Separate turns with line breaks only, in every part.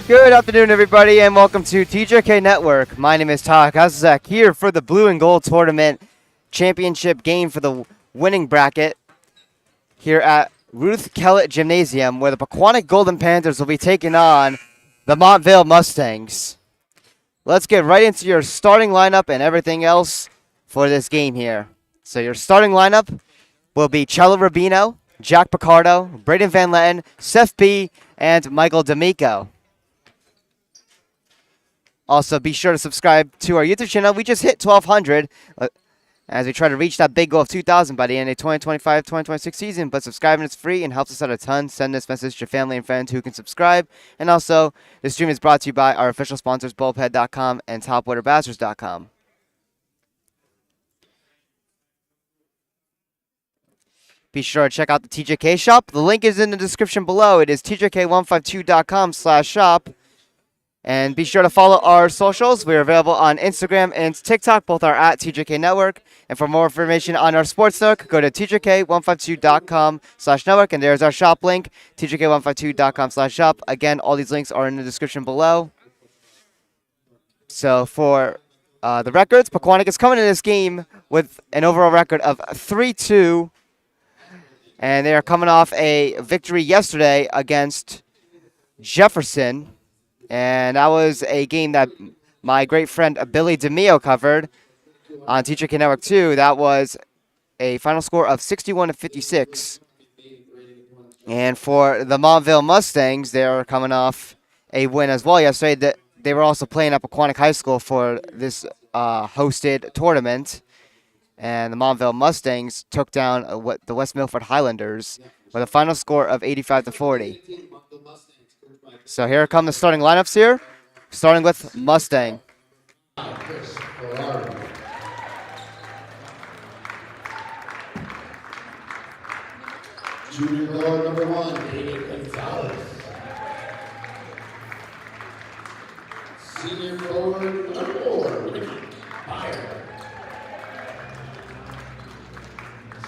Good afternoon, everybody, and welcome to TJK Network. My name is Todd Kazak here for the Blue and Gold Tournament Championship game for the winning bracket here at Ruth Kellett Gymnasium, where the Pequannock Golden Panthers will be taking on the Montville Mustangs. Let's get right into your starting lineup and everything else for this game here. So your starting lineup will be Cello Rubino, Jack Picardo, Braden Van Letten, Seth B., and Michael D'Amico. Also, be sure to subscribe to our YouTube channel. We just hit 1,200 as we try to reach that big goal of 2,000 by the end of the 2025-2026 season. But subscribing is free and helps us out a ton. Send this message to your family and friends who can subscribe. And also, this stream is brought to you by our official sponsors, Bulbhead.com and TopWaterBastards.com. Be sure to check out the TJK shop. The link is in the description below. It is tjk152.com/shop. And be sure to follow our socials. We are available on Instagram and TikTok. Both are at TJK Network. And for more information on our sports network, go to tjk152.com/network. And there's our shop link, tjk152.com/shop. Again, all these links are in the description below. So for the records, Pequannock is coming in this game with an overall record of 3-2. And they are coming off a victory yesterday against Jefferson. And that was a game that my great friend Billy DeMio covered on TJK Network 2. That was a final score of 61-56. And for the Montville Mustangs, they are coming off a win as well yesterday. They were also playing at Pequannock High School for this hosted tournament. And the Montville Mustangs took down the West Milford Highlanders with a final score of 85-40. So here come the starting lineups here, starting with Mustang.
Junior guard number 1, David Gonzalez. Senior forward number 4, Ricky Meyer.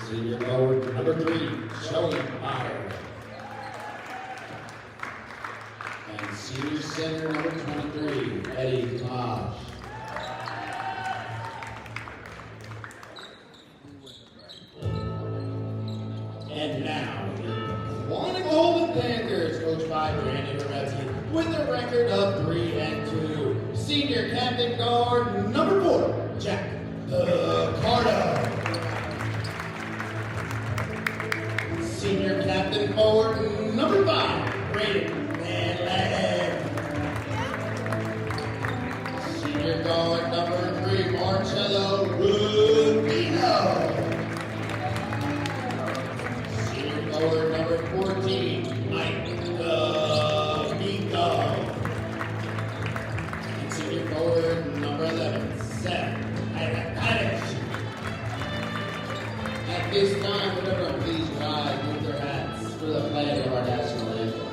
Senior forward number 3, Joey Meyer. And senior center number 23, Eddie Tosh. And now, the Pequannock Golden Panthers, coached by Brandon Moretti, with a record of 3-2. Senior captain guard number 4, Jack Picardo. Senior captain forward number 5, Braden Van Letten. Senior guard number 3, Marcello Rubino. Senior forward number 14, Mike D'Amico. And senior forward number 11, Seth Adams. At this time, would everyone please rise with their hats for the flag of our national anthem.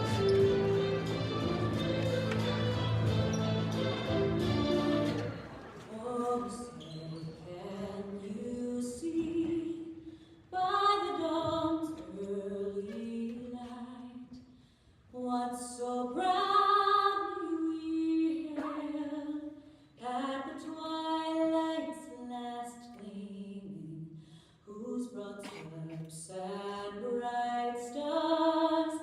What so proudly we hailed at the twilight's last gleaming, whose broad steps and bright stars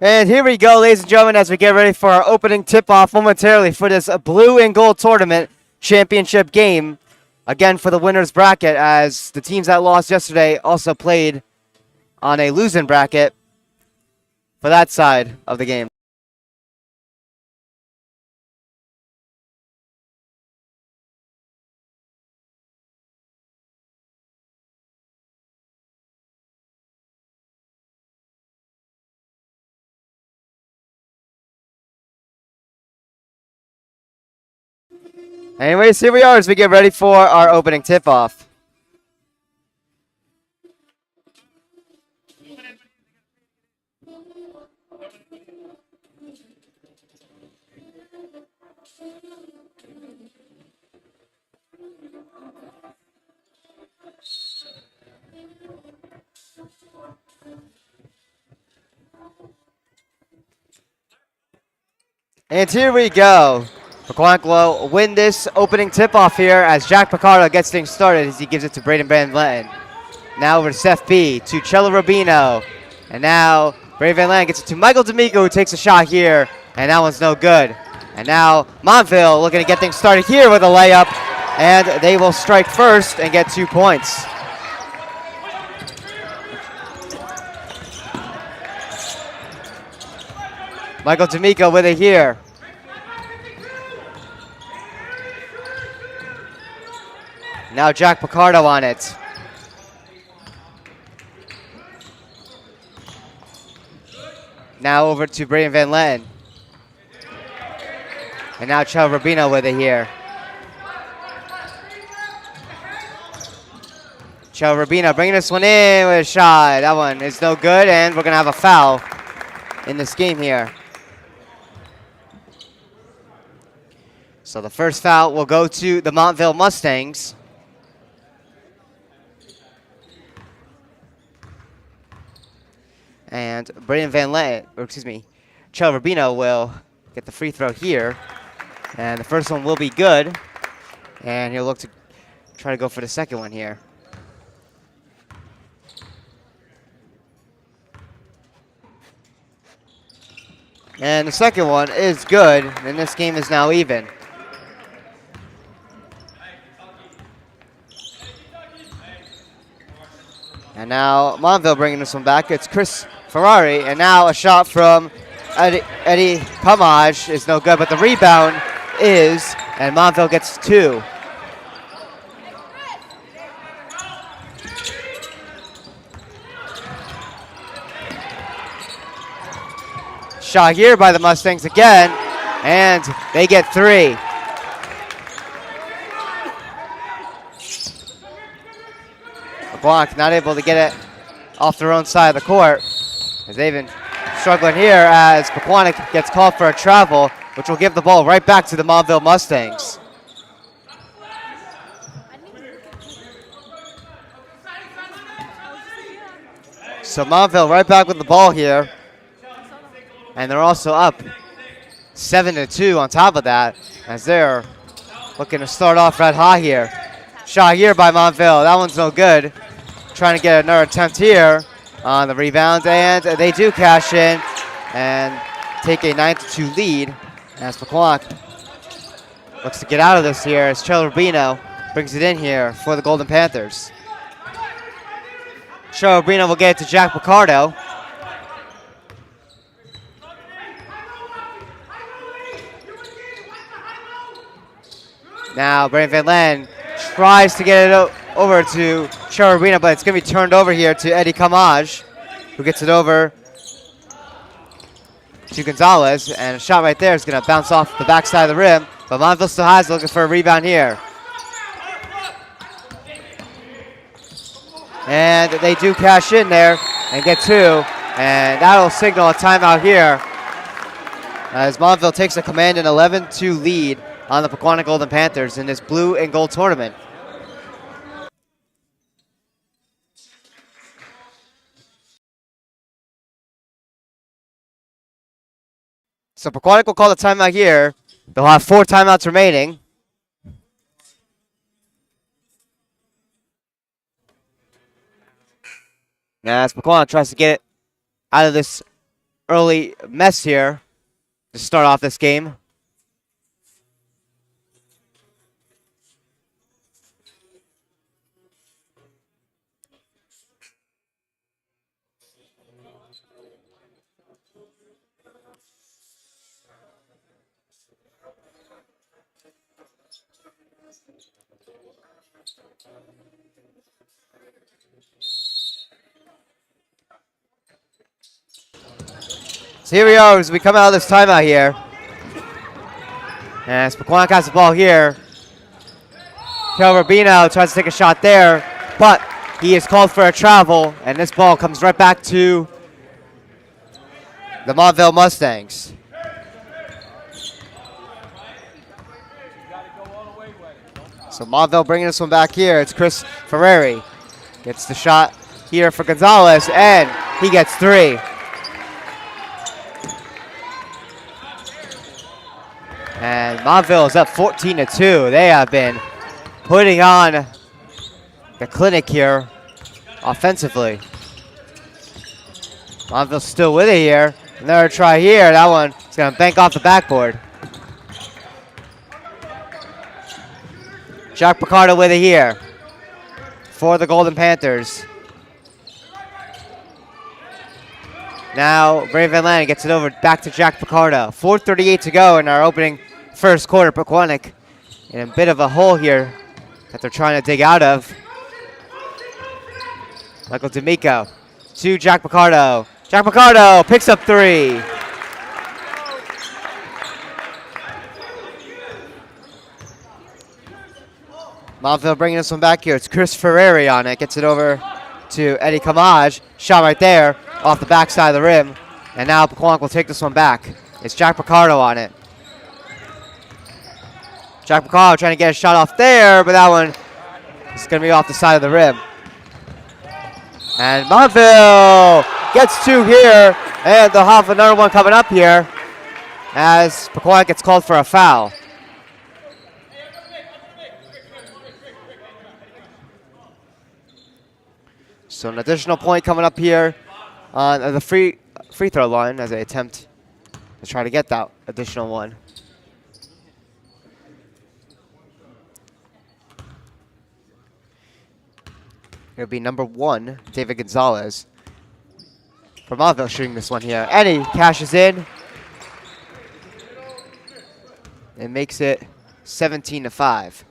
And here we go, ladies and gentlemen, as we get ready for our opening tip-off momentarily for this blue and gold tournament championship game. Again, for the winner's bracket, as the teams that lost yesterday also played on a losing bracket for that side of the game. Anyways, here we are as we get ready for our opening tip-off. And here we go. Pequannock will win this opening tip-off here as Jack Picardo gets things started as he gives it to Braden Van Letten. Now over to Seth B, to Cello Rubino. And now Braden Van Letten gets it to Michael D'Amico, who takes a shot here, and that one's no good. And now Montville looking to get things started here with a layup, and they will strike first and get 2 points. Michael D'Amico with it here. Now Jack Picardo on it. Now over to Braden Van Letten. And now Chel Rubino with it here. Chel Rubino bringing this one in with a shot. That one is no good, and we're going to have a foul in this game here. So the first foul will go to the Montville Mustangs. And Braden Van Letten, or excuse me, Chel Rubino will get the free throw here. And the first one will be good. And he'll look to try to go for the second one here. And the second one is good, and this game is now even. And now Montville bringing this one back. It's Chris Ferrari, and now a shot from Eddie Kamaj is no good, but the rebound is, and Montville gets 2. Shot here by the Mustangs again, and they get 3. Pequannock not able to get it off their own side of the court, as they've been struggling here as Pequannock gets called for a travel, which will give the ball right back to the Montville Mustangs. So Montville right back with the ball here. And they're also up 7-2 on top of that, as they're looking to start off red hot here. Shot here by Montville. That one's no good. Trying to get another attempt here on the rebound, and they do cash in and take a 9-2 lead as Pequannock looks to get out of this here as Chel Rubino brings it in here for the Golden Panthers. Chel Rubino will get it to Jack Picardo. Now Braden Van Letten tries to get it over to Chel Rubino, but it's going to be turned over here to Eddie Kamaj, who gets it over to Gonzalez, and a shot right there is going to bounce off the backside of the rim, but Montville still has it, looking for a rebound here. And they do cash in there and get 2, and that'll signal a timeout here as Montville takes a commanding 11-2 lead on the Pequannock Golden Panthers in this blue and gold tournament. So Pequannock will call the timeout here. They'll have 4 timeouts remaining. As Pequannock tries to get it out of this early mess here to start off this game. So here we are as we come out of this timeout here. And Pequannock has the ball here. Kel Rubino tries to take a shot there, but he is called for a travel, and this ball comes right back to the Montville Mustangs. So Montville bringing this one back here. It's Chris Ferrari. Gets the shot here for Gonzalez, and he gets 3. And Montville is up 14-2. They have been putting on the clinic here offensively. Montville's still with it here. Another try here. That one is going to bank off the backboard. Jack Picardo with it here for the Golden Panthers. Now, Brave Van Lannon gets it over back to Jack Picardo. 4:38 to go in our opening first quarter. Pequannock in a bit of a hole here that they're trying to dig out of. Michael D'Amico to Jack Picardo. Jack Picardo picks up 3. Montville bringing this one back here. It's Chris Ferrari on it. Gets it over to Eddie Kamaj. Shot right there off the backside of the rim. And now Pequannock will take this one back. It's Jack Picardo on it. Jack Picardo trying to get a shot off there, but that one is going to be off the side of the rim. And Montville gets 2 here, and they'll have another one coming up here as Pequannock gets called for a foul. So an additional point coming up here on the free throw line as they attempt to try to get that additional one. It'll be number 1, David Gonzalez. For Montville shooting this one here. And he cashes in. And makes it 17-5.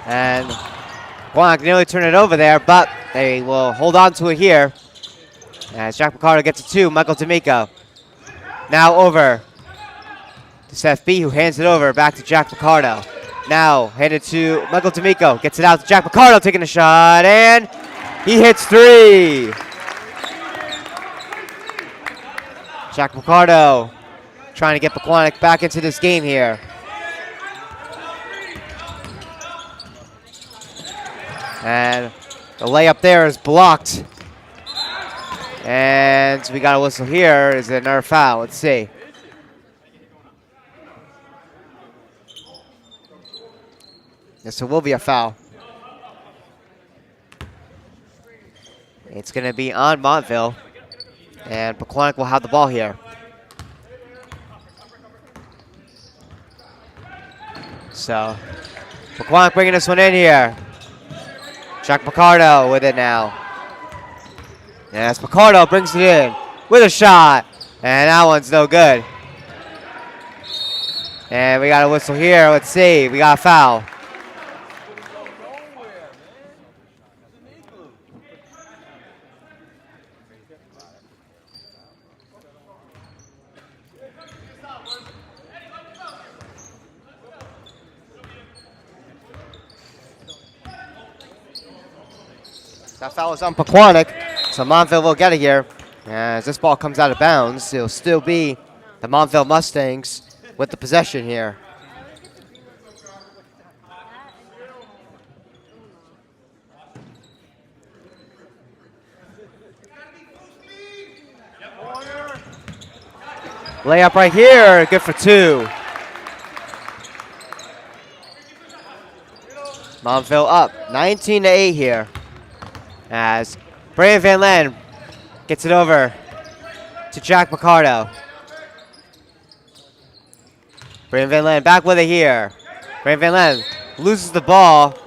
And Pequannock nearly turned it over there, but they will hold on to it here. As Jack Picardo gets it to Michael D'Amico. Now over to Seth B, who hands it over back to Jack Picardo. Now handed to Michael D'Amico. Gets it out to Jack Picardo, taking a shot, and he hits 3. Jack Picardo trying to get Pequannock back into this game here. And the layup there is blocked. And we got a whistle here. Is it another foul? Let's see. Yes, it will be a foul. It's going to be on Montville. And Pequannock will have the ball here. So, Pequannock bringing this one in here. Jack Picardo with it now. Yes, Picardo brings it in with a shot. And that one's no good. And we got a whistle here. Let's see. We got a foul. That foul is on Pequannock, so Montville will get it here. As this ball comes out of bounds, it'll still be the Montville Mustangs with the possession here. Layup right here, good for 2. Montville up 19-8 here. As Brandon Van Len gets it over to Jack Picardo. Brandon Van Len back with it here. Brandon Van Len loses the ball,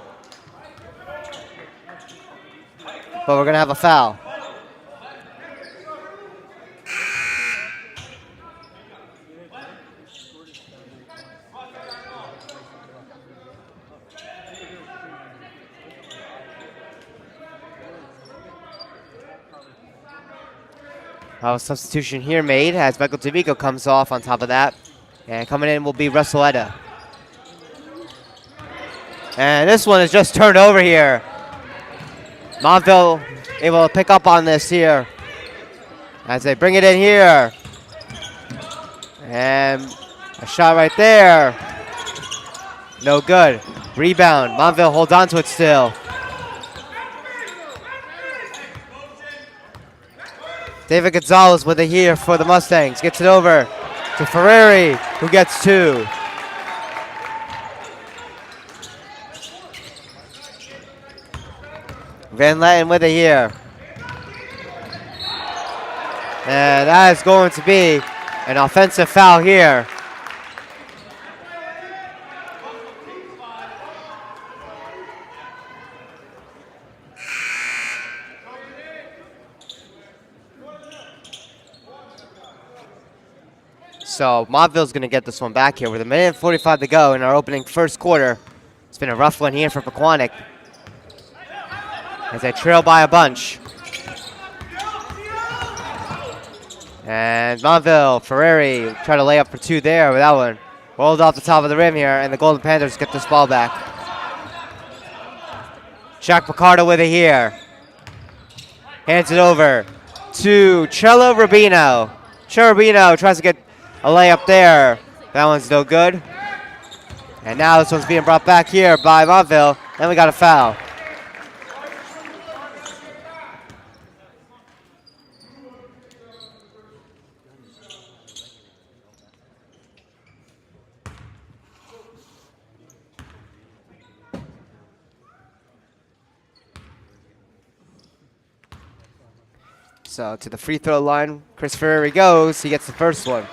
but we're going to have a foul. A substitution here made as Michael D'Amico comes off on top of that. And coming in will be Russelletta. And this one is just turned over here. Montville able to pick up on this here as they bring it in here. And a shot right there. No good. Rebound. Montville holds on to it still. David Gonzalez with it here for the Mustangs. Gets it over to Ferrari, who gets 2. Van Letten with it here. And that is going to be an offensive foul here. So Montville's going to get this one back here with 1:45 to go in our opening first quarter. It's been a rough one here for Pequannock as they trail by a bunch. And Montville, Ferrari try to lay up for 2 there with that one. Rolled off the top of the rim here, and the Golden Panthers get this ball back. Jack Picardo with it here. Hands it over to Cello Rubino. Cello Rubino tries to get a layup there. That one's no good. And now this one's being brought back here by Montville. Then we got a foul. So to the free throw line, Chris Ferrari goes. He gets the first one.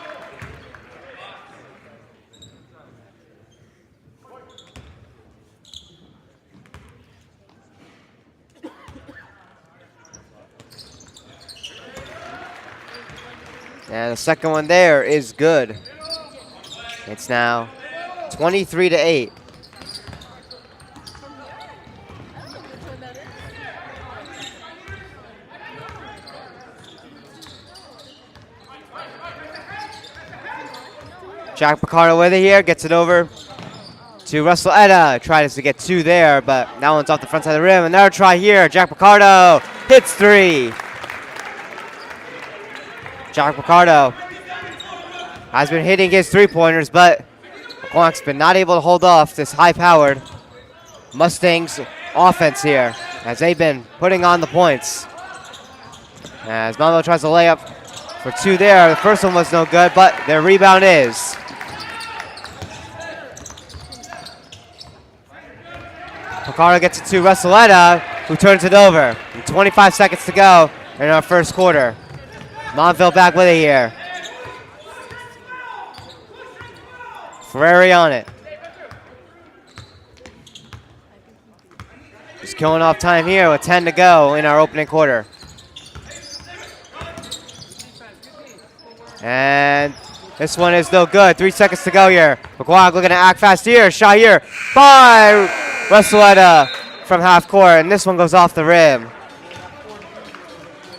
And the second one there is good. It's now 23-8. Jack Picardo with it here, gets it over to Russelletta. Tries to get 2 there, but that one's off the front side of the rim. Another try here. Jack Picardo hits 3. Jack Picardo has been hitting his 3-pointers, but Pequannock's been not able to hold off this high-powered Mustangs offense here as they've been putting on the points. As Montville tries to lay up for 2 there. The first one was no good, but their rebound is. Picardo gets it to Russelletta, who turns it over. And 25 seconds to go in our first quarter. Montville back with it here. Ferrari on it. Just killing off time here with 10 to go in our opening quarter. And this one is no good. 3 seconds to go here. Pequannock looking to act fast here. Shot here by Russelletta from half court. And this one goes off the rim.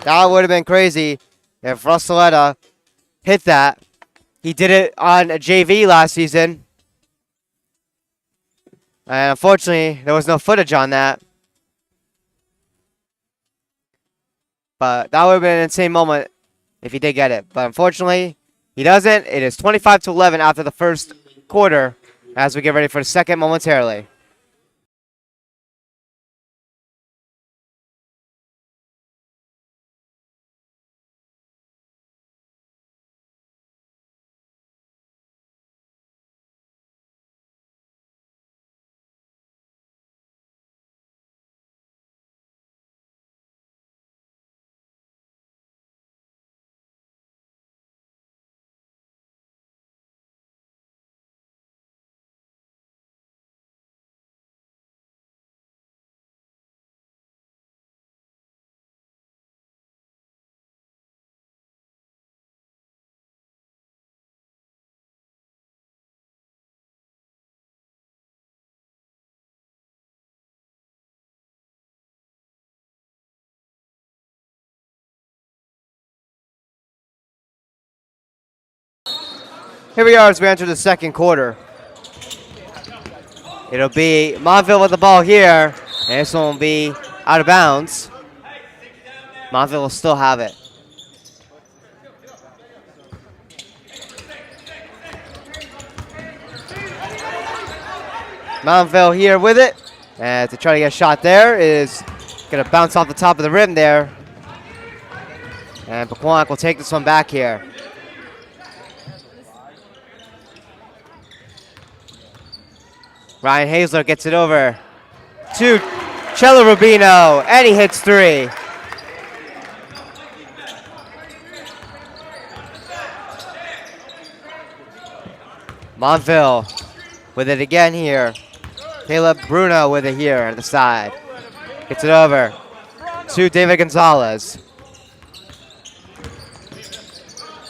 That would have been crazy if Russelletta hit that. He did it on a JV last season. And unfortunately, there was no footage on that. But that would have been an insane moment if he did get it. But unfortunately, he doesn't. It is 25-11 after the first quarter as we get ready for the second momentarily. Here we are as we enter the second quarter. It'll be Montville with the ball here. And this one will be out of bounds. Montville will still have it. Montville here with it. And to try to get a shot there is going to bounce off the top of the rim there. And Pequannock will take this one back here. Ryan Hazler gets it over to Cello Rubino, and he hits three. Montville with it again here. Caleb Bruno with it here on the side. Gets it over to David Gonzalez.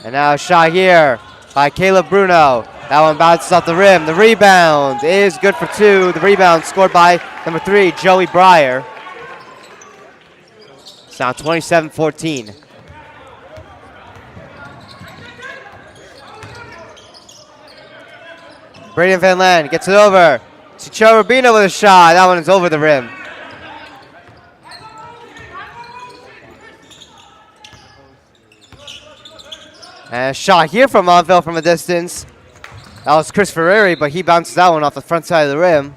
And now a shot here by Caleb Bruno. That one bounces off the rim. The rebound is good for two. The rebound scored by number 3, Joey Breyer. It's now 27-14. Braden Van Land gets it over to Joe Rubino with a shot. That one is over the rim. And a shot here from Montville from a distance. That was Chris Ferreri, but he bounces that one off the front side of the rim.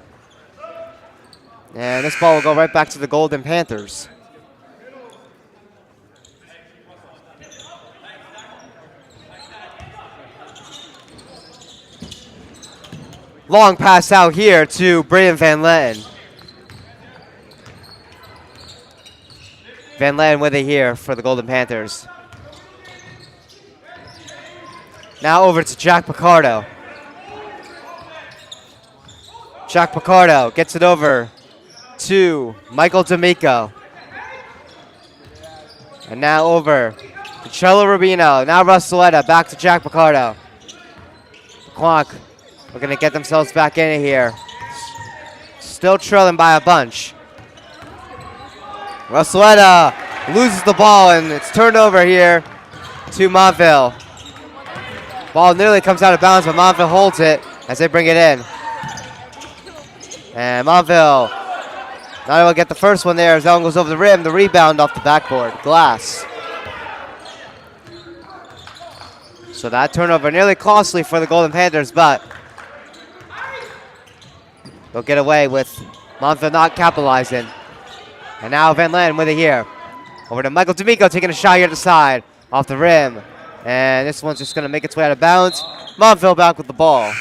And this ball will go right back to the Golden Panthers. Long pass out here to Braden Van Letten. Van Letten with it here for the Golden Panthers. Now over to Jack Picardo. Jack Picardo gets it over to Michael D'Amico. And now over to Cello Rubino. Now Russelletta back to Jack Picardo. Pequannock looking to get themselves back in here. Still trailing by a bunch. Russelletta loses the ball and it's turned over here to Montville. Ball nearly comes out of bounds, but Montville holds it as they bring it in. And Montville not able to get the first one there as that one goes over the rim. The rebound off the backboard glass. So that turnover nearly costly for the Golden Panthers, but they'll get away with Montville not capitalizing. And now Van Letten with it here. Over to Michael D'Amico taking a shot here to the side off the rim. And this one's just going to make its way out of bounds. Montville back with the ball.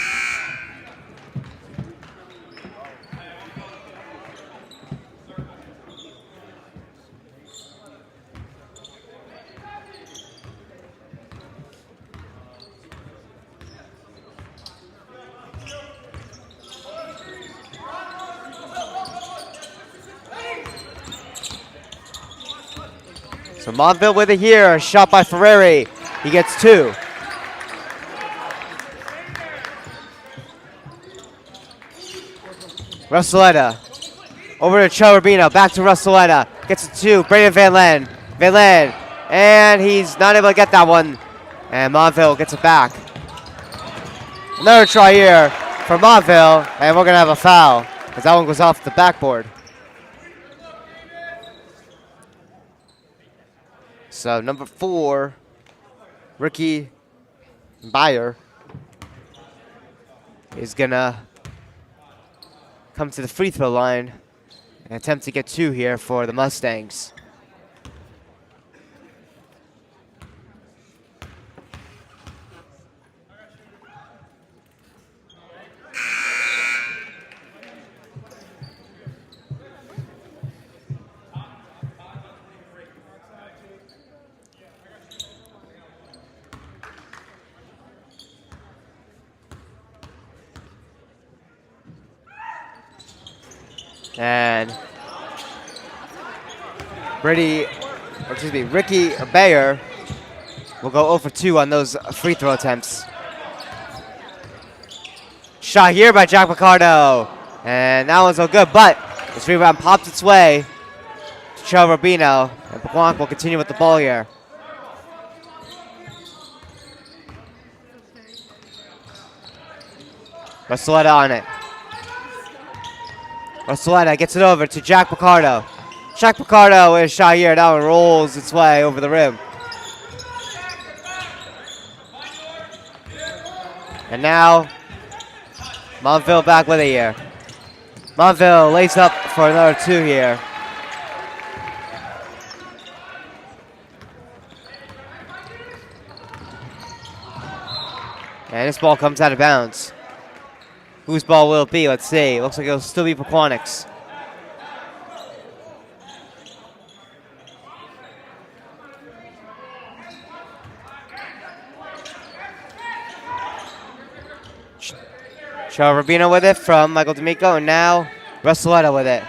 So Montville with it here. A shot by Ferreri. He gets two. Russelletta. Over to Joe Rubino. Back to Russelletta. Gets it two. Braden Van Letten. Van Letten. And he's not able to get that one. And Montville gets it back. Another try here for Montville. And we're going to have a foul because that one goes off the backboard. So number 4, Ricky Beyer, is gonna come to the free throw line and attempt to get 2 here for the Mustangs. And Ricky Beyer will go 0 for 2 on those free throw attempts. Shot here by Jack Picardo. And that one's no good, but this rebound pops its way to Joe Rubino. And Pequannock will continue with the ball here. Russelletta on it. Russelletta gets it over to Jack Picardo. Jack Picardo with a shot here. That one rolls its way over the rim. And now, Montville back with it here. Montville lays up for another 2 here. And this ball comes out of bounds. Whose ball will it be? Let's see. Looks like it'll still be Pequannock's. Charles Rubino with it from Michael D'Amico, and now Russelletta with it.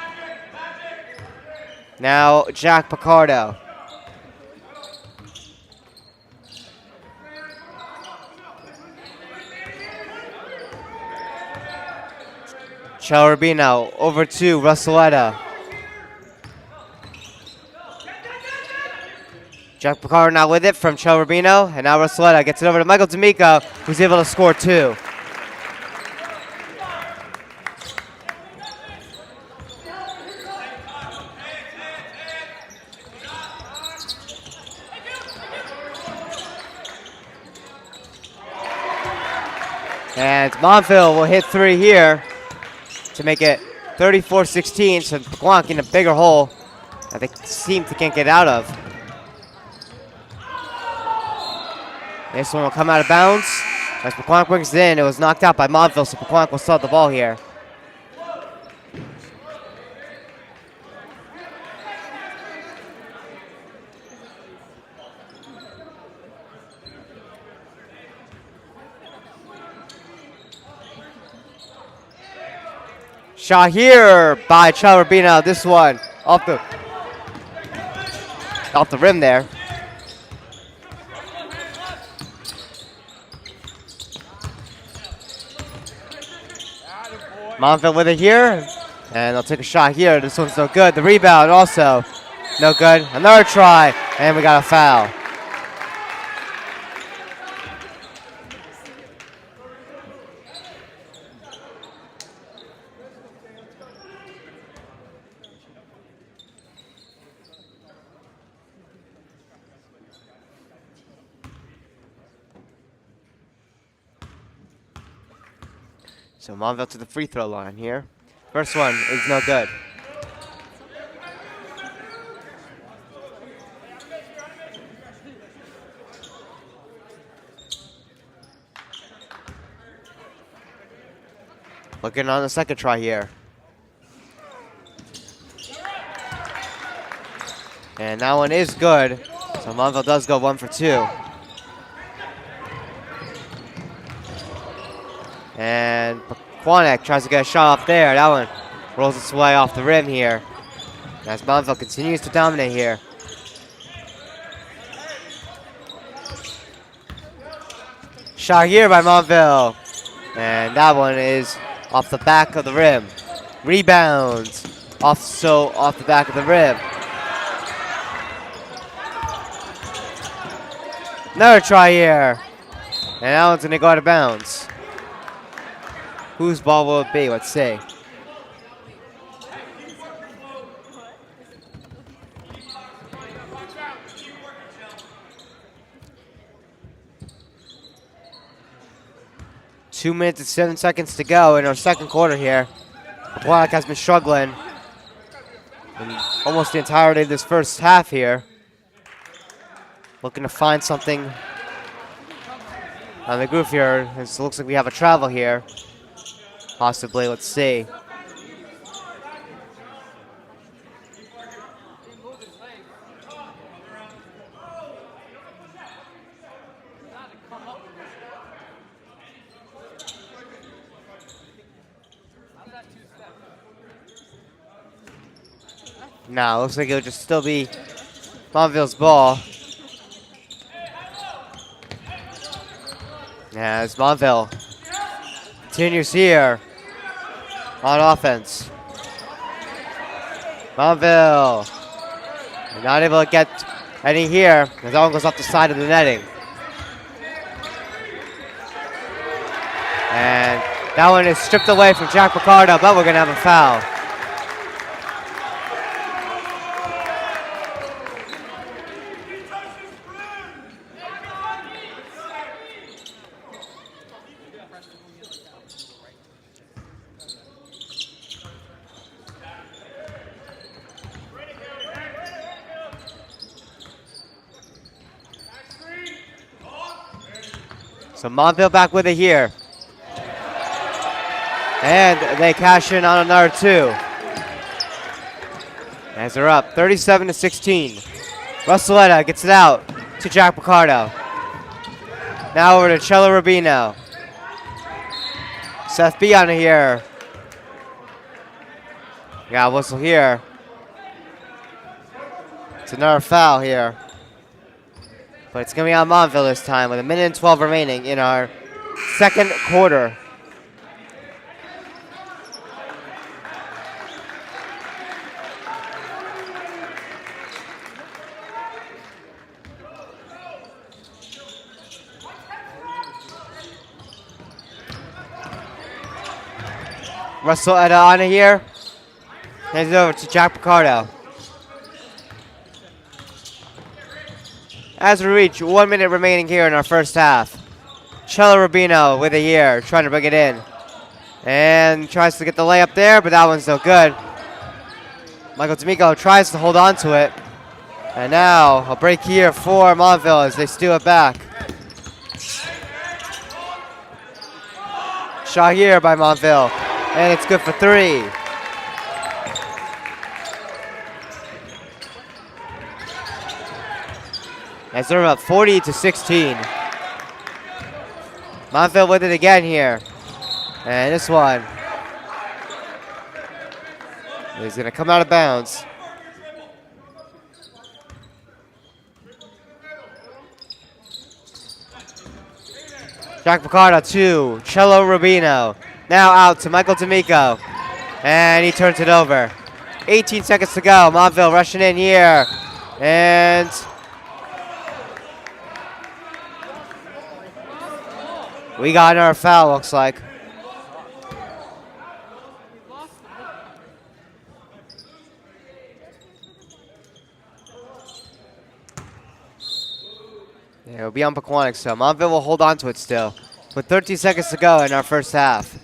Now Jack Picardo. Charles Rubino over to Russelletta. Jack Picardo now with it from Charles Rubino, and now Russelletta gets it over to Michael D'Amico, who's able to score 2. And Montville will hit 3 here to make it 34-16, so Pequannock in a bigger hole that they seem to can't get out of. This one will come out of bounds. As Pequannock brings it in, it was knocked out by Montville, so Pequannock will still have the ball here. Shot here by Charles Rubino. This one off the rim there. Montville with it here, and they'll take a shot here. This one's no good. The rebound also no good. Another try, and we got a foul. So Montville to the free throw line here. First one is no good. Looking on the second try here. And that one is good. So Montville does go 1 for 2. And Pequannock tries to get a shot off there. That one rolls its way off the rim here. As Montville continues to dominate here. Shot here by Montville. And that one is off the back of the rim. Rebounds. Also off the back of the rim. Another try here. And that one's going to go out of bounds. Whose ball will it be? Let's see. Two minutes and 7 seconds to go in our second quarter here. Pequannock has been struggling in almost the entirety of this first half here. Looking to find something on the groove here. It looks like we have a travel here. Possibly, let's see. No, looks like it'll just still be Montville's ball. Yeah, it's Montville. Continues here on offense. Montville not able to get any here. As that one goes off the side of the netting. And That one is stripped away from Jack Picardo, but we're going to have a foul. So Montville back with it here. And they cash in on another two. As they're up 37-16. Russelletta gets it out to Jack Picardo. Now over to Cello Rubino. Seth B on here. Got a whistle here. It's another foul here. But it's going to be on Montville this time with 1:12 remaining in our second quarter. Russelletta on here. Hands it over to Jack Picardo. As we reach 1 minute remaining here in our first half. Cello Rubino with it here, trying to bring it in. And tries to get the layup there, but that one's no good. Michael D'Amico tries to hold on to it. And now a break here for Montville as they steal it back. Shot here by Montville. And it's good for three. As they're up 40-16. Montville with it again here. And this one is going to come out of bounds. Jack Picardo to Cello Rubino. Now out to Michael D'Amico. And he turns it over. 18 seconds to go. Montville rushing in here. And we got another foul, looks like. Yeah, it'll be on Pequannock, so Montville will hold on to it still. With 13 seconds to go in our first half.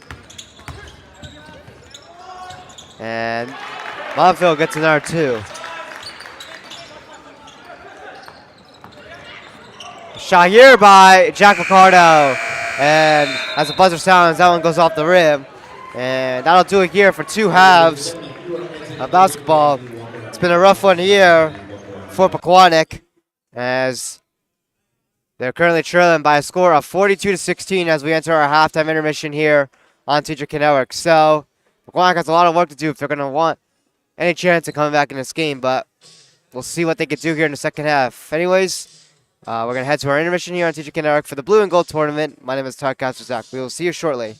And Montville gets another two. Shot here by Jack Picardo. And as the buzzer sounds, that one goes off the rim. And that'll do it here for two halves of basketball. It's been a rough one here for Pequannock as they're currently trailing by a score of 42-16 as we enter our halftime intermission here on TJK NETWORK. So Pequannock has a lot of work to do if they're going to want any chance of coming back in this game, but we'll see what they can do here in the second half. Anyways, we're going to head to our intermission here on TJK NETWORK for the Blue and Gold Tournament. My name is Todd Zach. We will see you shortly.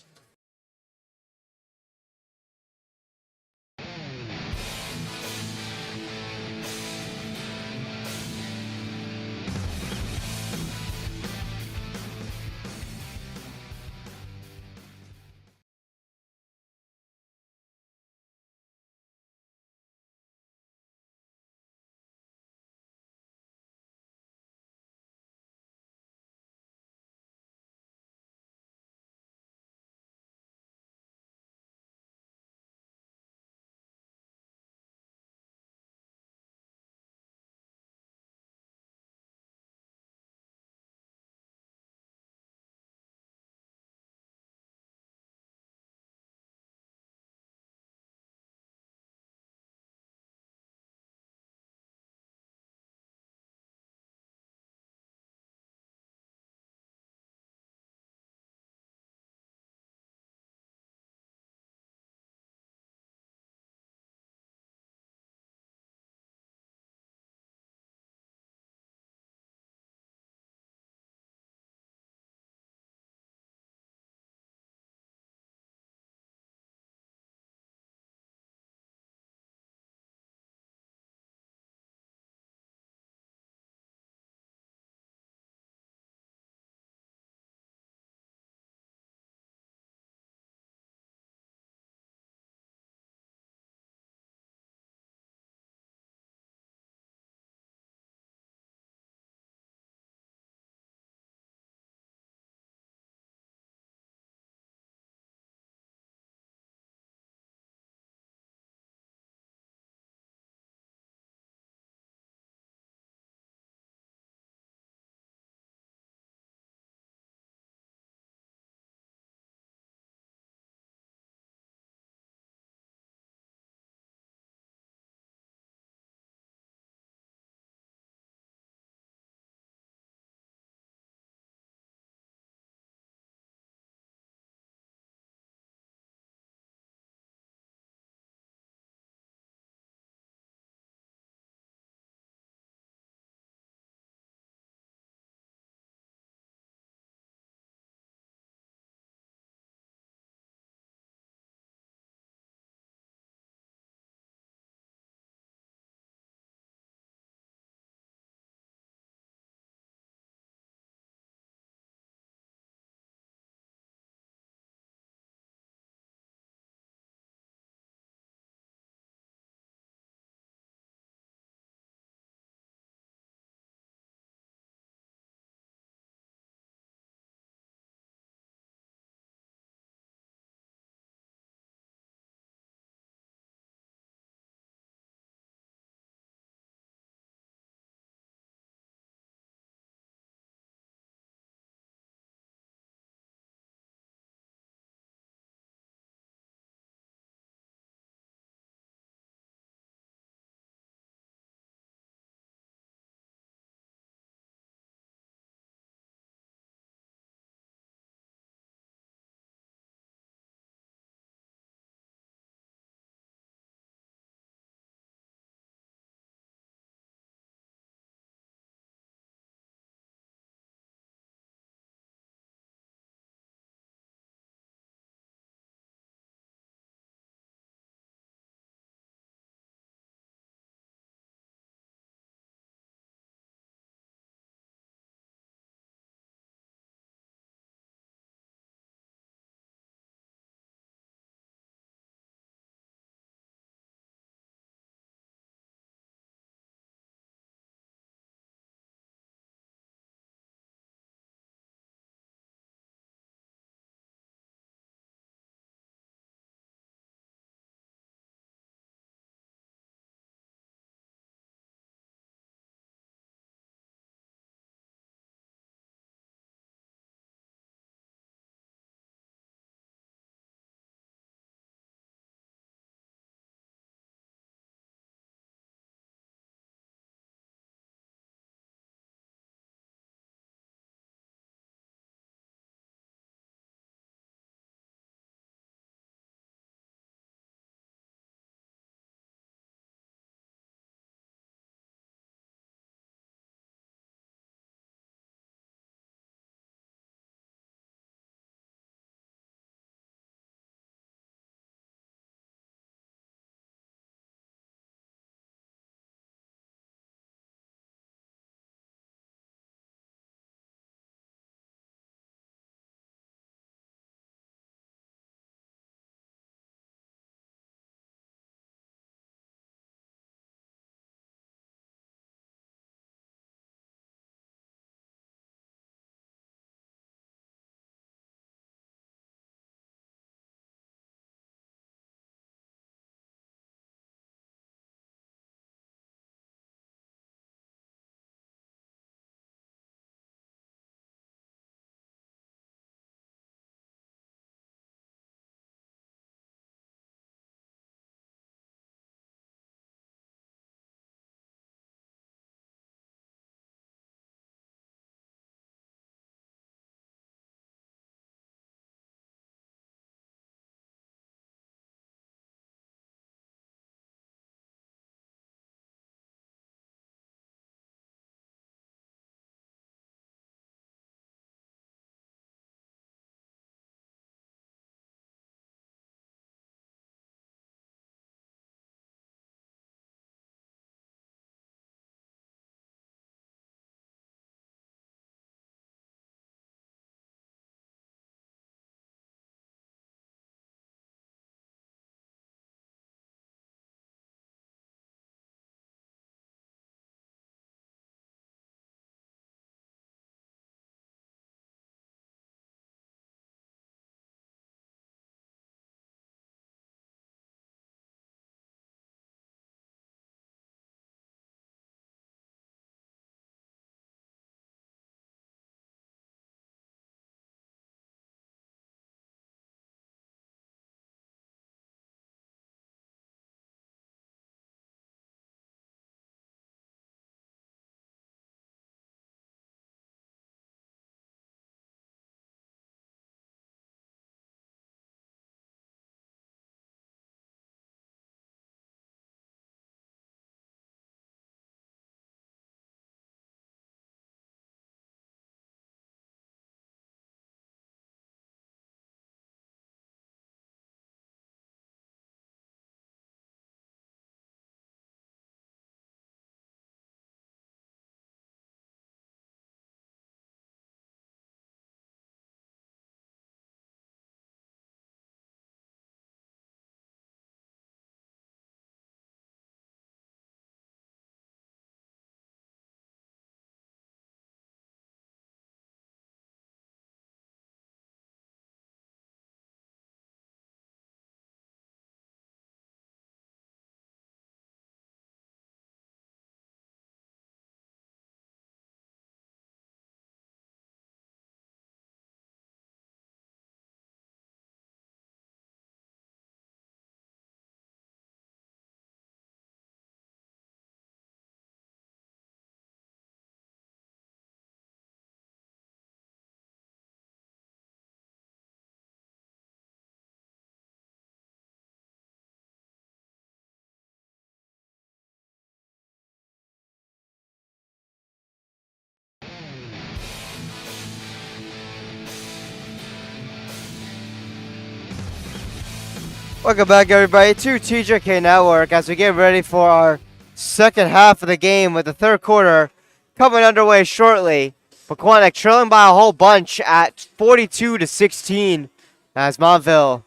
Welcome back, everybody, to TJK Network as we get ready for our second half of the game with the third quarter coming underway shortly. Pequannock trailing by a whole bunch at 42-16 as Montville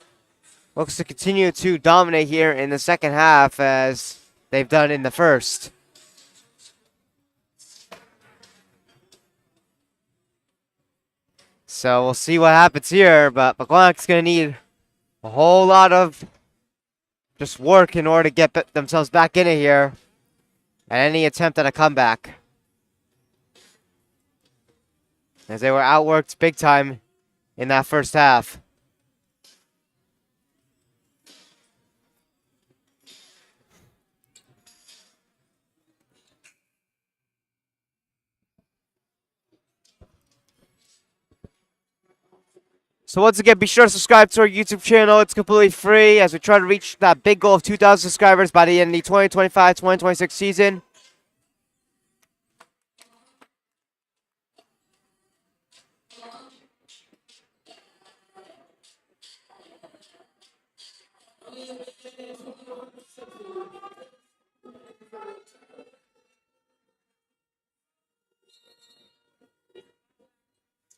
looks to continue to dominate here in the second half as they've done in the first. So we'll see what happens here, but Pequannock's going to need a whole lot of just work in order to get themselves back in it here and any attempt at a comeback, as they were outworked big time in that first half. So once again, be sure to subscribe to our YouTube channel. It's completely free as we try to reach that big goal of 2,000 subscribers by the end of the 2025-2026 season.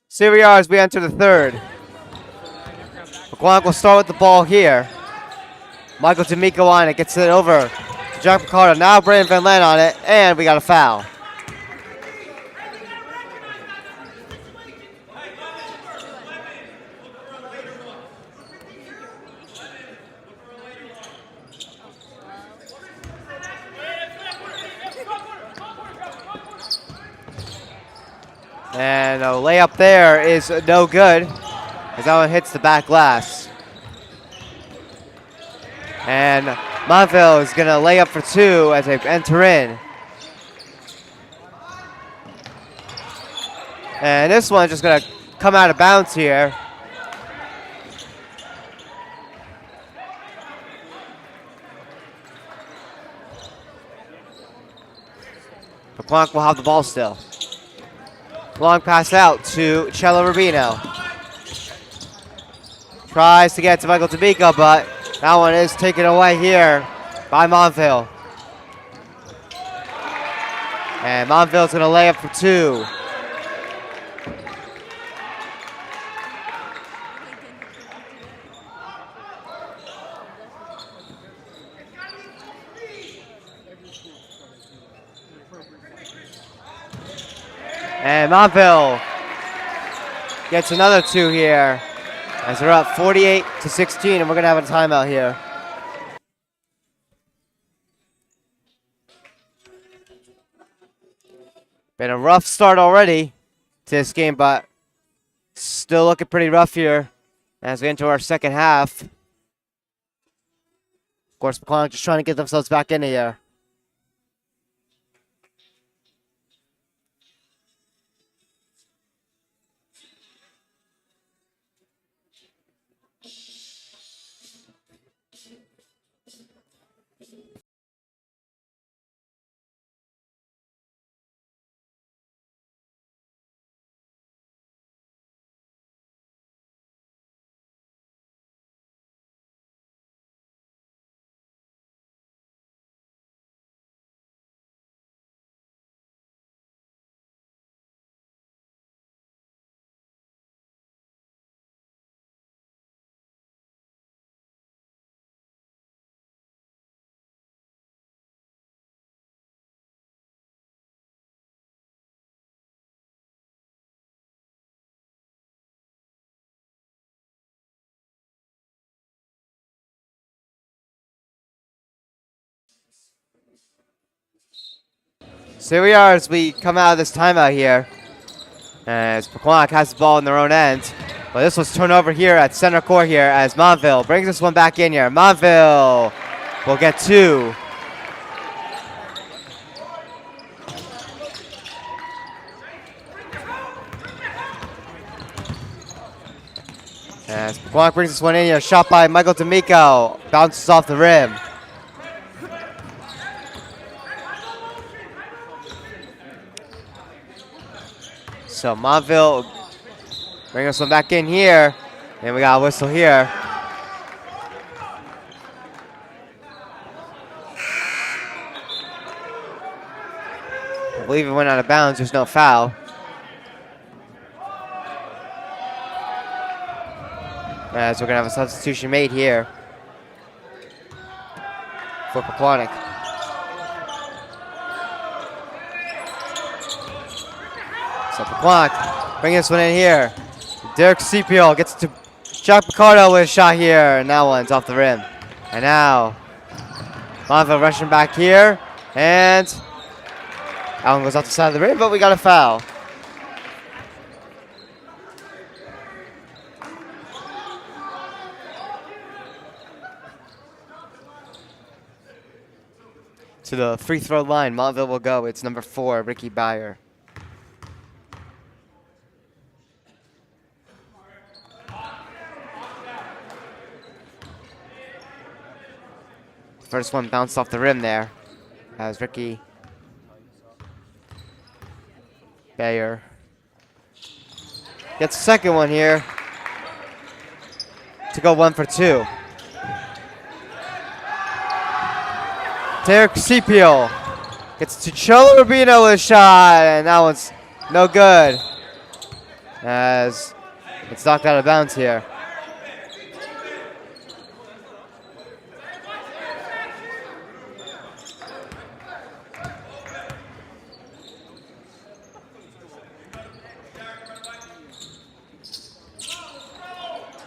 So here we are as we enter the third. Pequannock will start with the ball here. Michael D'Amico on it, gets it over to Jack Picardo. Now Brandon Van Len on it, and we got a foul. And a layup there is no good, as that one hits the back glass. And Montville is going to lay up for two as they enter in. And this one's just going to come out of bounds here. Pequannock will have the ball still. Long pass out to Cello Rubino. Tries to get to Michael D'Amico, but that one is taken away here by Montville. And Montville's going to lay up for two. And Montville gets another two here as they're up 48-16, and we're going to have a timeout here. Been a rough start already to this game, but still looking pretty rough here as we enter our second half. Of course, Pequannock just trying to get themselves back in here. So here we are as we come out of this timeout here. As Pequannock has the ball in their own end. But this was turned over here at center court here as Montville brings this one back in here. Montville will get two. As Pequannock brings this one in here. Shot by Michael D'Amico. Bounces off the rim. So Montville bring us one back in here. And we got a whistle here. believe it went out of bounds. There's no foul. As we're going to have a substitution made here for Pequannock. So Pequannock bringing this one in here. Derek Sepio gets to Jack Picardo with a shot here, and that one's off the rim. And now Montville rushing back here, and that one goes off the side of the rim, but we got a foul. To the free throw line, Montville will go. It's number 4, Ricky Byer. First one bounced off the rim there as Ricky Bayer gets the second one here to go 1 for 2. Derek Sepio gets to Cholo Rubino with a shot, and that one's no good as it's knocked out of bounds here.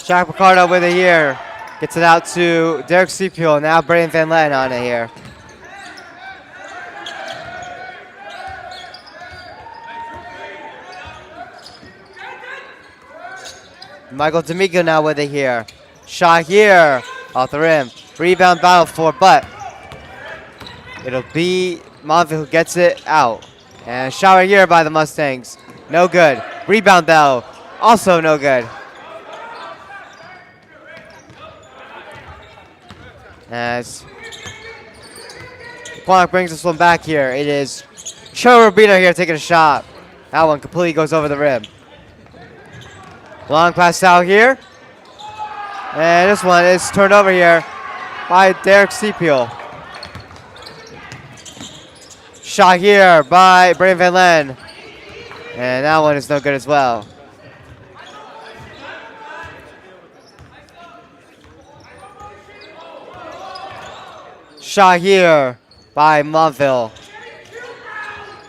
Jack Picardo with it here. Gets it out to Derek Sepio. Now Brandon Van Letten on it here. Michael D'Amico now with it here. Shot here off the rim. Rebound battle for, but it'll be Montville who gets it out. And shot right here by the Mustangs. No good. Rebound though. Also no good. As Pequannock brings this one back here. It is Cho Rubino here taking a shot. That one completely goes over the rim. Long pass out here. And this one is turned over here by Derek Sepio. Shot here by Brandon Van Letten. And that one is no good as well. Shot here by Montville.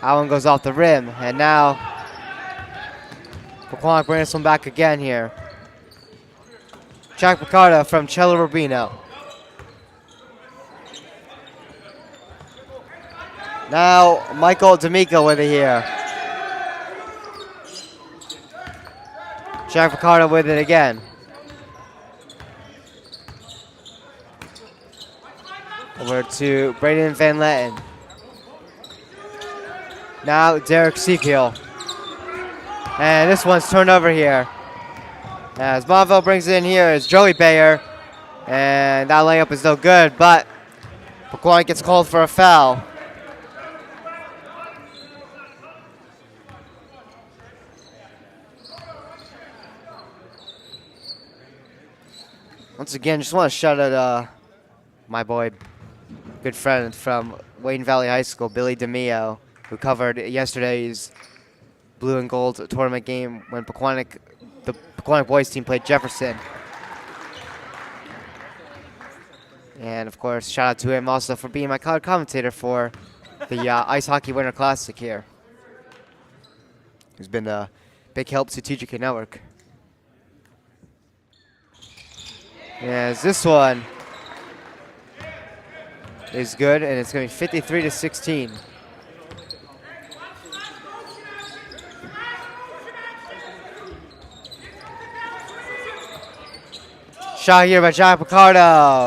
That one goes off the rim. And now Pequannock brings this one back again here. Jack Picardo from Chelo Rubino. Now Michael D'Amico with it here. Jack Picardo with it again. Over to Brandon Van Letten. Now Derek Sepio. And this one's turned over here. As Montville brings it in here is Joey Bayer. And that layup is no good, but Pequannock gets called for a foul. Once again, just want to shout out my boy, good friend from Wayne Valley High School, Billy DeMio, who covered yesterday's blue and gold tournament game when the Pequannock boys team played Jefferson. And of course, shout out to him also for being my color commentator for the Ice Hockey Winter Classic here. He's been a big help to TJK Network. As this one is good, and it's going to be 53-16. Shot here by Jack Picardo,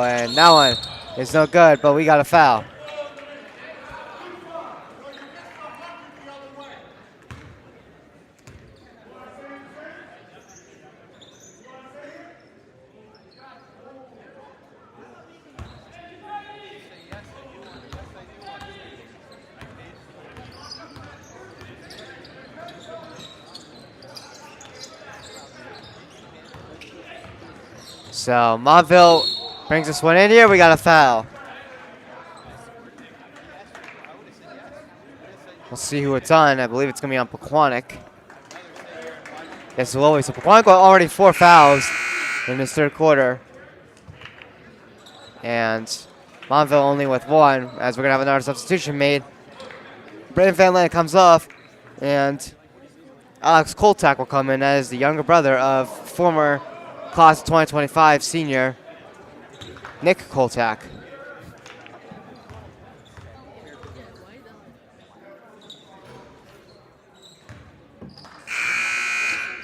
and that one is no good, but we got a foul. So Montville brings this one in here. We got a foul. We'll see who it's on. I believe it's going to be on Pequannock. Yes, it will be. So Pequannock already 4 fouls in this third quarter. And Montville only with 1, as we're going to have another substitution made. Brandon Van Landen comes off, and Alex Koltak will come in as the younger brother of former class of 2025 senior Nick Koltak.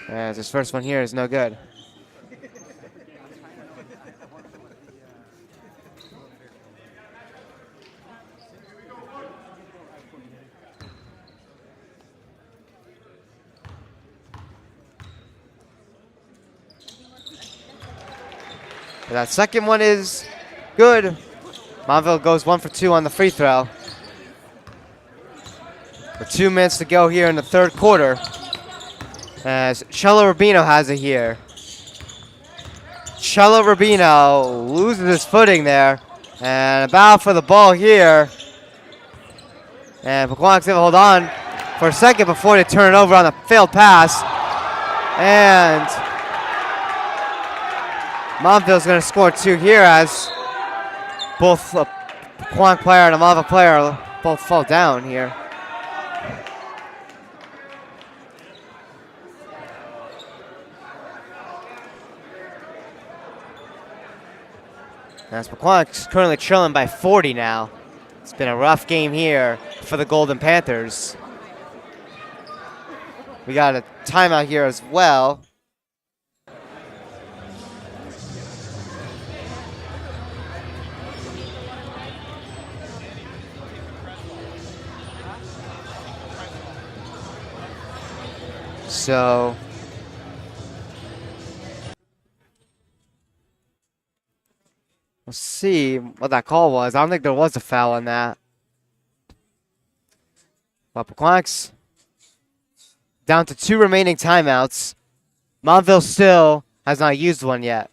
As his first one here is no good. That second one is good. Montville goes 1 for 2 on the free throw. With 2 minutes to go here in the third quarter. As Cello Rubino has it here. Cello Rubino loses his footing there. And about for the ball here. And Pequannock's able to hold on for a second before they turn it over on the failed pass. And Montville's going to score 2 here as both a Pequannock player and a Montville player both fall down here. As Pequannock's currently trailing by 40 now. It's been a rough game here for the Golden Panthers. We got a timeout here as well. So we'll see what that call was. I don't think there was a foul on that. But Pequannock's down to 2 remaining timeouts. Montville still has not used one yet.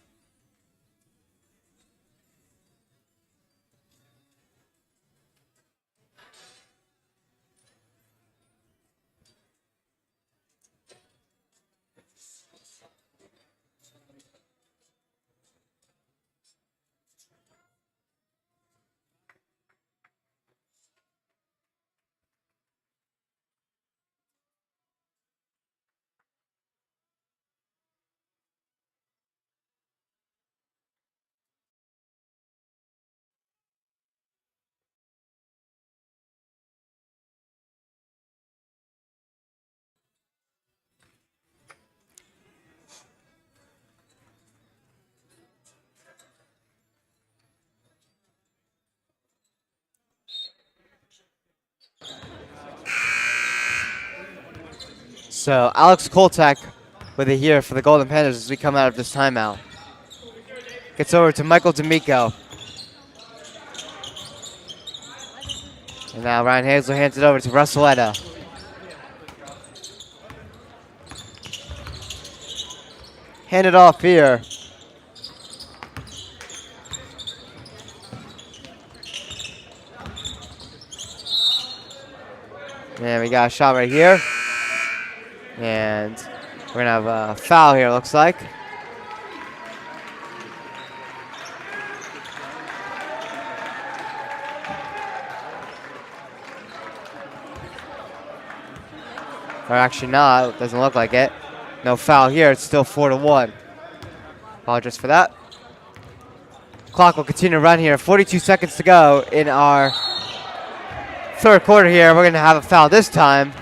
So Alex Koltak with it here for the Golden Panthers as we come out of this timeout. Gets over to Michael D'Amico. And now Ryan Hazel hands it over to Russelletta. Hand it off here. And we got a shot right here. And we're going to have a foul here, looks like. Or actually not, doesn't look like it. No foul here, it's still 4-1. Apologies for that. Clock will continue to run here. 42 seconds to go in our third quarter here. We're going to have a foul this time.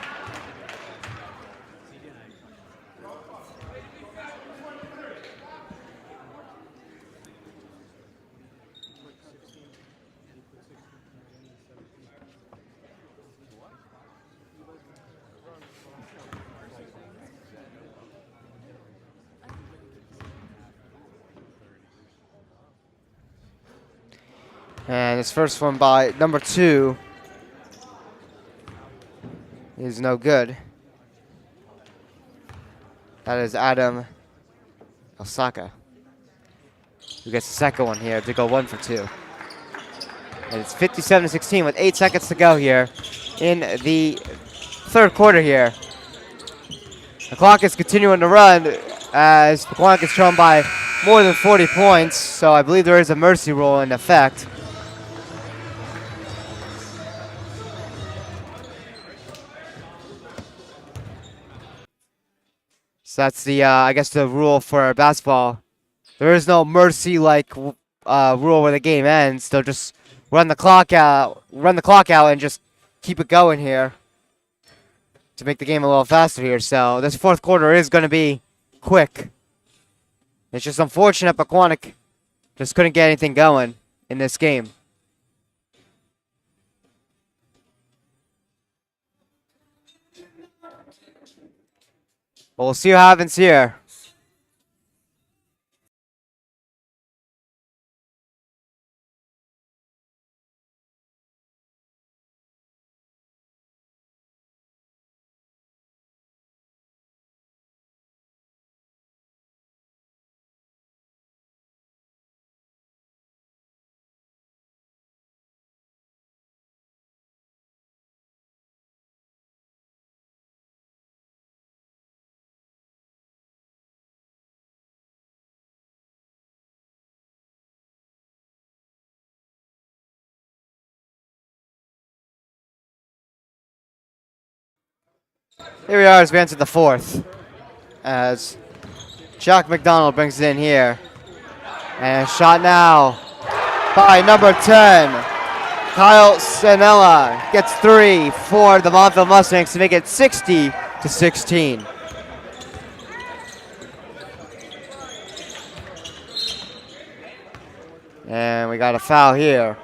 And this first one by number 2 is no good. That is Adam Osaka, who gets the second one here to go 1 for 2. And it's 57-16 with 8 seconds to go here in the third quarter here. The clock is continuing to run as Pequannock is shown by more than 40 points, so I believe there is a mercy rule in effect. So that's the, I guess, the rule for basketball. There is no mercy-like rule where the game ends. They'll just run the clock out, and just keep it going here to make the game a little faster here. So this fourth quarter is going to be quick. It's just unfortunate Pequannock just couldn't get anything going in this game. But we'll see what happens here. Here we are as we enter the fourth. As Jack McDonald brings it in here. And shot now by number 10. Kyle Sanella gets 3 for the Montville Mustangs to make it 60-16. And we got a foul here.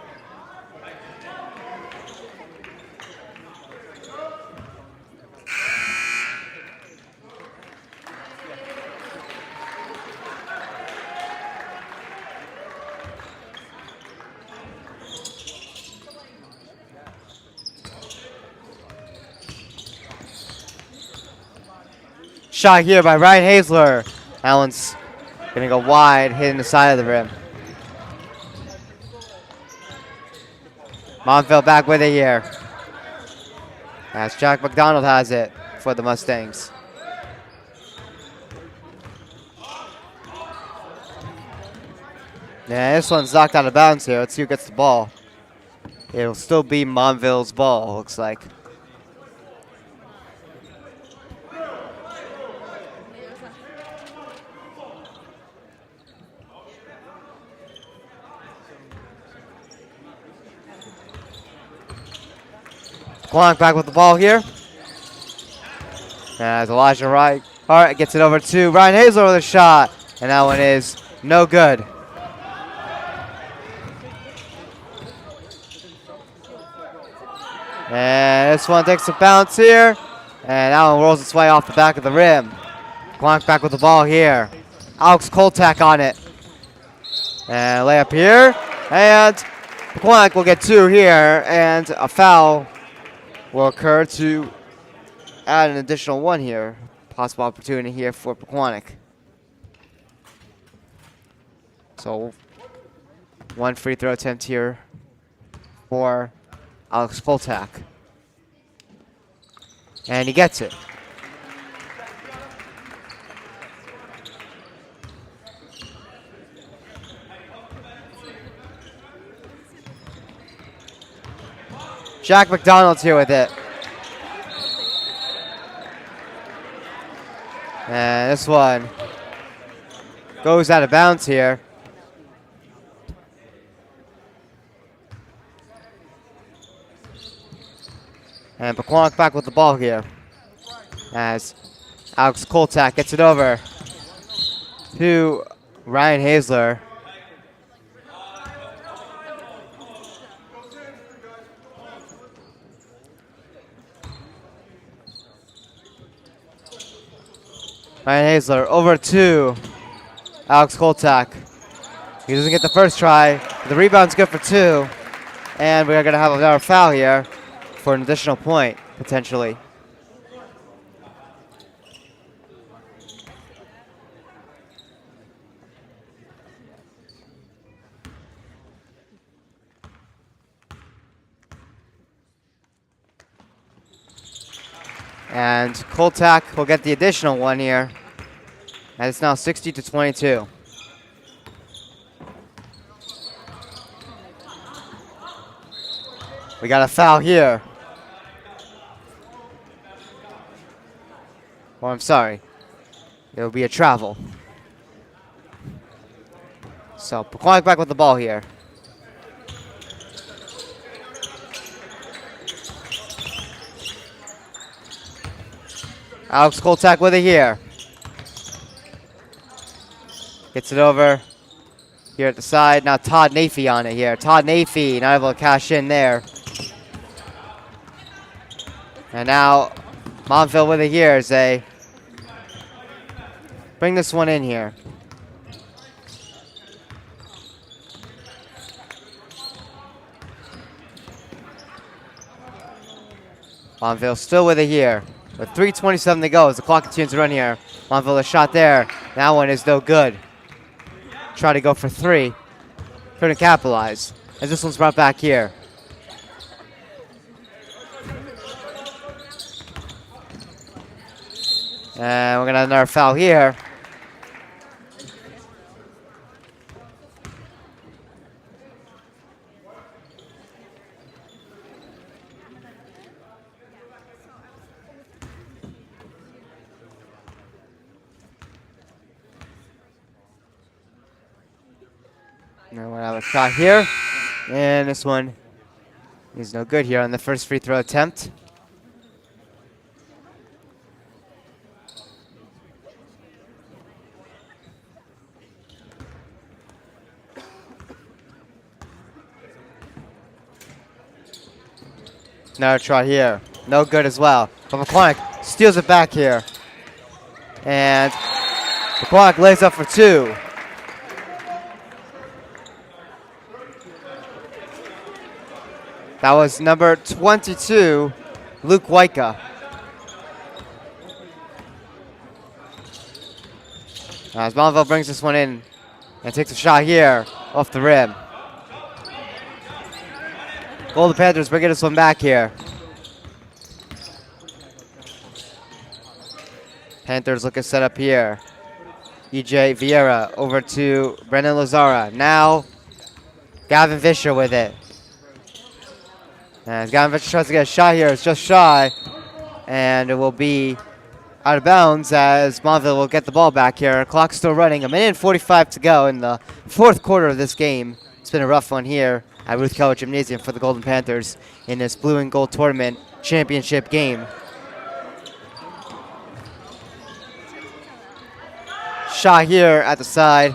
Shot here by Ryan Hazler. That one's gonna go wide, hitting the side of the rim. Montville back with it here. As Jack McDonald has it for the Mustangs. Yeah, this one's knocked out of bounds here. Let's see who gets the ball. It'll still be Montville's ball, looks like. Pequannock back with the ball here. As Elijah Wright gets it over to Ryan Hazler with a shot. And that one is no good. And this one takes a bounce here. And that one rolls its way off the back of the rim. Pequannock back with the ball here. Alex Koltak on it. And layup here. And Pequannock will get 2 here. And a foul will occur to add an additional 1 here. Possible opportunity here for Pequannock. So 1 free throw attempt here for Alex Koltak. And he gets it. Jack McDonald's here with it. And this one goes out of bounds here. And Pequannock back with the ball here. As Alex Koltak gets it over to Ryan Hazler. Ryan Hazler over to Alex Koltak. He doesn't get the first try. The rebound's good for 2. And we are going to have another foul here for an additional point, potentially. And Koltak will get the additional one here. And it's now 60-22. We got a foul here. Or I'm sorry. It'll be a travel. So Pequannock back with the ball here. Alex Koltak with it here. Gets it over here at the side. Now Todd Nafee on it here. Todd Nafee not able to cash in there. And now Montville with it here as they bring this one in here. Montville still with it here. With 3:27 to go as the clock continues to run here. Montville a shot there. That one is no good. Try to go for three. Couldn't capitalize. As this one's brought back here. And we're going to have another foul here. Now we'll have a shot here. And this one is no good here on the first free throw attempt. Another try here. No good as well. But Pequannock steals it back here. And Pequannock lays up for two. That was number 22, Luke Waika. As Montville brings this one in and takes a shot here off the rim. Golden Panthers bringing this one back here. Panthers looking set up here. EJ Vieira over to Brendan Lazara. Now Gavin Fisher with it. As Gavin Fisher tries to get a shot here, it's just shy. And it will be out of bounds as Montville will get the ball back here. Clock's still running. 1:45 to go in the fourth quarter of this game. It's been a rough one here at Ruth Keller Gymnasium for the Golden Panthers in this blue and gold tournament championship game. Shot here at the side.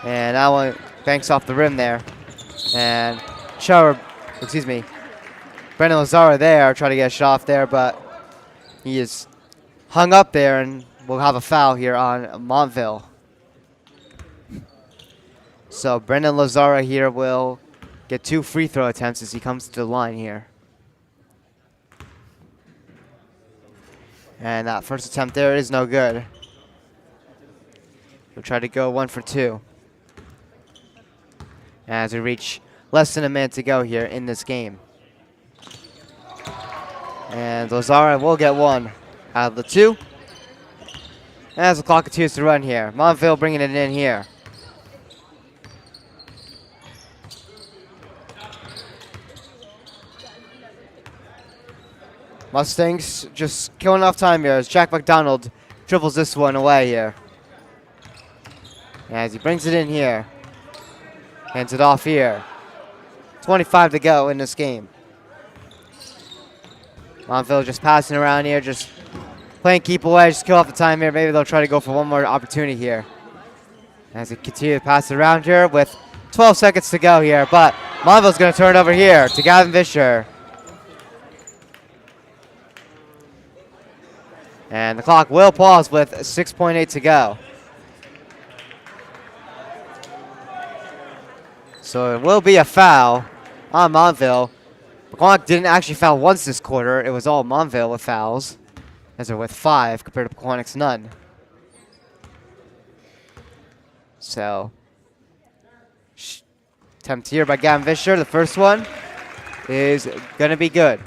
And that one banks off the rim there. And Brendan Lazara there, trying to get a shot off there, but he is hung up there, and we'll have a foul here on Montville. So Brendan Lazara here will get 2 free throw attempts as he comes to the line here. And that first attempt there is no good. We'll try to go 1 for 2. As we reach less than a minute to go here in this game. And Lazara will get 1 out of the 2. As the clock continues to run here. Montville bringing it in here. Mustangs just killing off time here as Jack McDonald dribbles this one away here. As he brings it in here. Hands it off here. 25 to go in this game. Montville just passing around here, just playing keep away, just kill off the time here. Maybe they'll try to go for one more opportunity here. As they continue to pass it around here with 12 seconds to go here. But Montville's going to turn it over here to Gavin Fisher. And the clock will pause with 6.8 to go. So it will be a foul on Montville. Pequannock didn't actually foul once this quarter. It was all Montville with fouls, as they're with 5 compared to Pequannock's none. So, attempt here by Gavin Fisher. The first one is going to be good.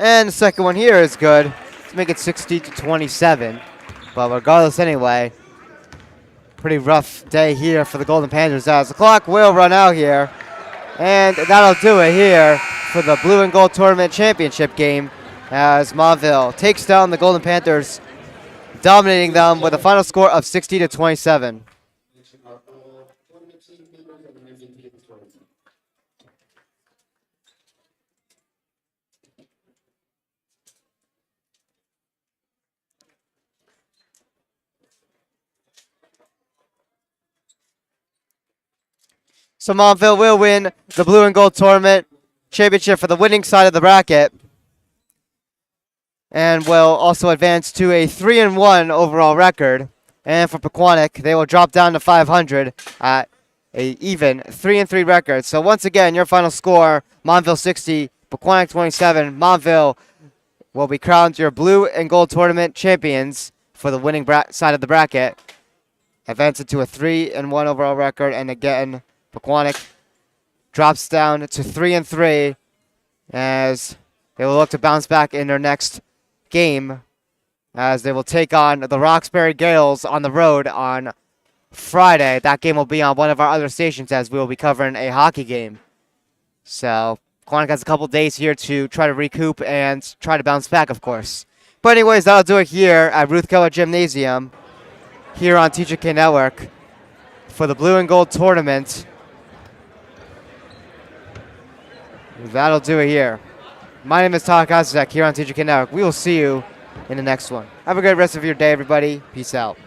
And the second one here is good to make it 60-27. But regardless anyway, pretty rough day here for the Golden Panthers as the clock will run out here. And that'll do it here for the Blue and Gold Tournament Championship game as Montville takes down the Golden Panthers, dominating them with a final score of 60-27. So Montville will win the Blue and Gold Tournament Championship for the winning side of the bracket, and will also advance to a 3-1 overall record. And for Pequannock, they will drop down to 500 at a even 3-3 record. So once again, your final score: Montville 60, Pequannock 27. Montville will be crowned your Blue and Gold Tournament champions for the winning side of the bracket, advancing to a 3-1 overall record. And again, Pequannock drops down to 3-3 as they will look to bounce back in their next game, as they will take on the Roxbury Gales on the road on Friday. That game will be on one of our other stations as we will be covering a hockey game. So Pequannock has a couple days here to try to recoup and try to bounce back, of course. But anyways, that'll do it here at Ruth Keller Gymnasium here on TJK Network for the Blue and Gold Tournament. That'll do it here. My name is Todd Kosacek here on TJK Network. We will see you in the next one. Have a great rest of your day, everybody. Peace out.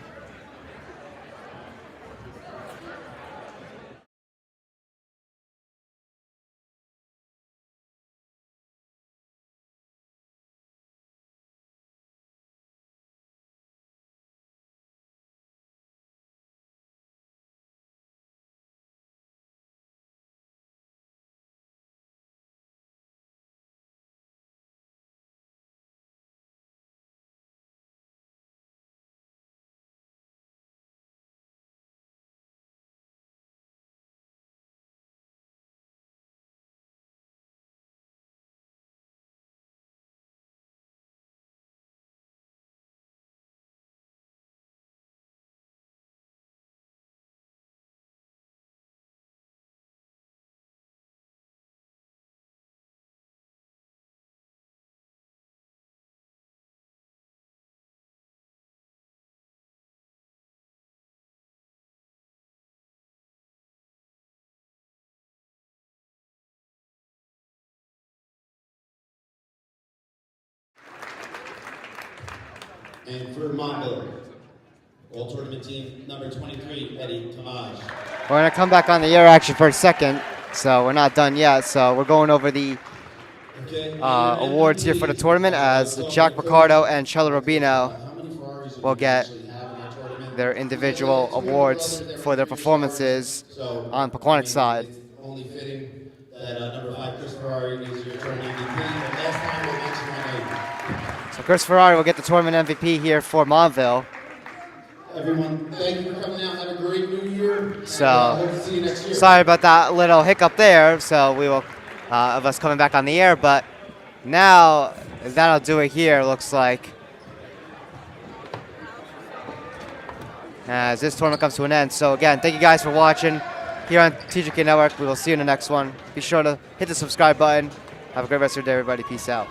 And for Montville, All Tournament Team number 23, Eddie Tamaj.
We're going to come back on the air action for a second, so we're not done yet. So we're going over the awards here for the tournament as Jack Ricardo and Chella Rubino will get their individual awards for their performances on Pequannock's side.
Only fitting that number 5, Chris Ferrari, is your tournament MVP. And last time we mentioned
So Chris Ferrari will get the tournament MVP here for Montville.
Everyone, thank you for coming out. Have a great new year.
So,
hope to see you next year.
Sorry about that little hiccup there. So we will, of us coming back on the air. But now that'll do it here, looks like. As this tournament comes to an end. So again, thank you guys for watching here on TJK Network. We will see you in the next one. Be sure to hit the subscribe button. Have a great rest of your day, everybody. Peace out.